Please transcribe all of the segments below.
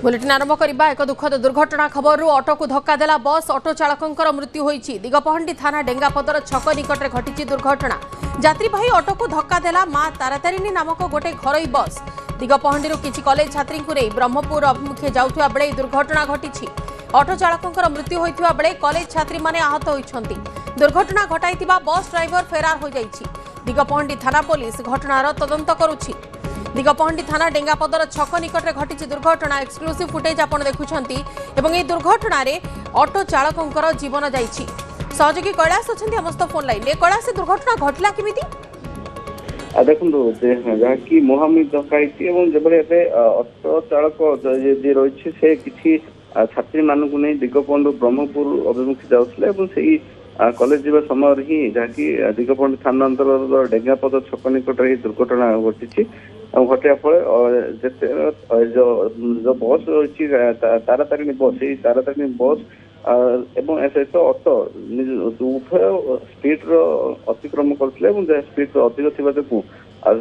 Bulletin आरंभ करबा एक दुखद दुर्घटना खबर ऑटो को धक्का देला बस ऑटो चालकंकर मृत्यु होईछि। दिगपहंडी थाना डेंगापदर छक निकटरे घटिछि दुर्घटना। यात्रीवाही ऑटो को धक्का देला मां तारातारिणी नामक गोटे घरोई बस। दिगपहंडी किछि कॉलेज छात्री को नहीं ब्रह्मपुर अभिमुखे जाउथुवा बेले दुर्घटना घटिछि। ऑटो चालकंकर मृत्यु होइथुवा बेले कॉलेज छात्री माने आहत होइछन्ति। दुर्घटना घटाइथिबा बस ड्राइवर फेरार हो जाइछि। दिगपहंडी थाना पुलिस घटनार तदंत करुछि। दिगपहंडी थाना डेंगापदर छक निकटरे घटिछि दुर्घटना। एक्सक्लूसिव फुटेज आपण देखुछन्ति एवं ए घटना रे ऑटो चालकंकर जीवन जाइछि। सहयोगी कैलाश अछन्ति समस्त फोन लाइन रे। कैलाश दुर्घटना घटला केमिति देखो जहाँकि मुहांमुही धक्काई और जब ऑटो चालक जे रही से किसी छात्री मानक नहीं दिगपहंडी ब्रह्मपुर अभिमुखी जाऊे से कॉलेज जा समय ही जहाँकि दिगपहंडी थाना अंतर डेंगापद छक निकट दुर्घटना घटी घटा फल जो बस रही तारातारिणी बस यही तारातारिणी बस एवं सहित ऑटो उभय स्पीड अतिक्रम करते स्पीड अधिक थी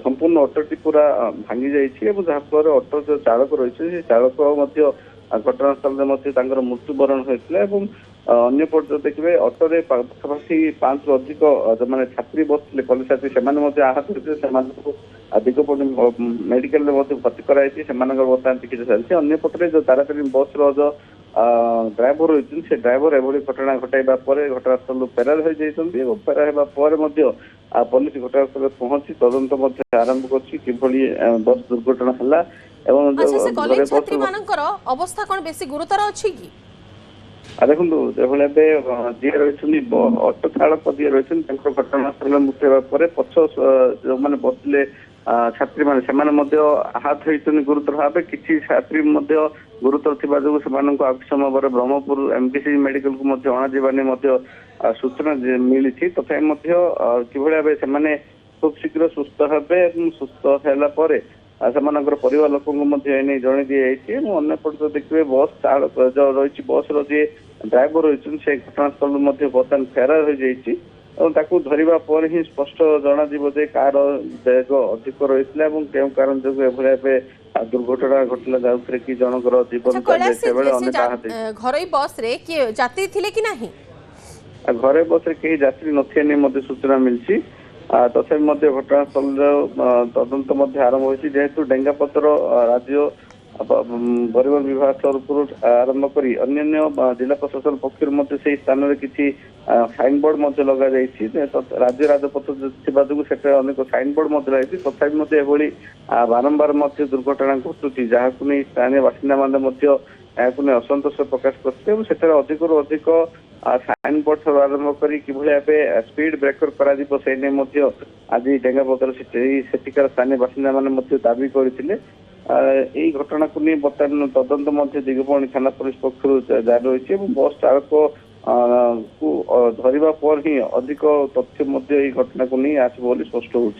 संपूर्ण ऑटोटी पूरा भांगी जाइए जहाँफल ऑटो जो चालक रही है चालक घटनास्थल मृत्युवरण होता अंपट देखिए ऑटोरे पाखापाखि 5 रु अधिक जो मैंने छात्री बसते कॉलेज छात्री से आहत होते दिगपहंडी मेडिकल भर्ती कराई बर्तमान चिकित्सा चलती अंपटे जो तारातारिणी बस जो ड्राइवर रही से ड्राइवर एभली घटना घटाइबा घटनास्थल फेरार हो जाती फेरार होगा पुलिस घटनास्थल पहुंची तदंत आरंभ कर बस दुर्घटना है। छात्री अवस्था कौन बेसी गुरुतर अच्छी कि देखो जी रही ऑटो चालक जी रही घटनास्थल मृत्यु पछ जो मैंने बसले छात्री मैंने आहत होती गुरुतर भाव किसी छात्री गुरुतर थी जो समय ब्रह्मपुर एमकेसी मेडिकल को अणा सूचना मिली तथा कि से खूब शीघ्र सुस्थ हे सुस्थ है परिवार लोक जन दी अंपट देखिए बस चालक जो रही बस रे ड्राइवर रही से घटनास्थल बर्तमान फेरार हो जाइए ताकू धरिबा पर ही स्पष्ट जना जीव जे कार वेग अधिक रही कारण जो दुर्घटना घटला जाउथरे कि जनकर जीवन घरोई बस रे कि यात्री थिले कि नाही घरे बस रे कई यात्री नथिया सूचना मिलची तथा घटनास्थल तदंत आरंभ होती जेहेतु डेंगापतर राज्य परिवहन विभाग तरफ आरंभ कर अन्य जिला प्रशासन पक्ष से स्थान में किसी साइन बोर्ड लगा राज्य राजपथ जो अनेक साइन बोर्ड लगी तथापि बारंबार दुर्घटना घटुची जहाँ नहीं स्थानीय बासिंदा मैंने असंतोष प्रकाश करते अधिक अधिक साइन बोर्ड आरंभ कर स्पीड ब्रेकर कर आज डेंगापदर सेठिकार स्थानीय बासिंदा मैंने दाबी करते यही घटना को नहीं बर्तमान तदंत दिगपहंडी थाना पुलिस पक्ष जारी रही बस चालक को धरिबा पर ही अधिक तथ्य घटना को नहीं आसो स्पष्ट हो।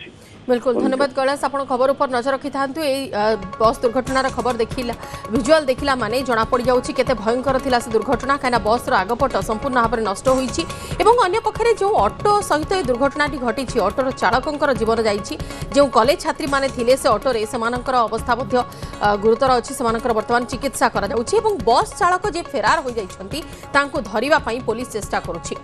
बिल्कुल धन्यवाद कैलाश आप खबर पर नजर रखि था बस दुर्घटनार खबर देखला विजुआल देखला माने जना पड़ जाउछि केते भयंकर थिला से दुर्घटना कहीं बस आगपट संपूर्ण भाव में नष्ट होइछि एवं अन्य पक्षरे जो ऑटो सहित ए दुर्घटनाटी घटी ऑटोर चालकंकर जीवन जाइछि जो कॉलेज छात्री माने थिले से ऑटोरे सेमानकर अवस्था गुरुतर अच्छी से बर्तमान चिकित्सा करा जाउछि एवं बस चालक जे फेरार हो जाइछन्ति तांको धरिबा पई पुलिस चेष्टा करुछि।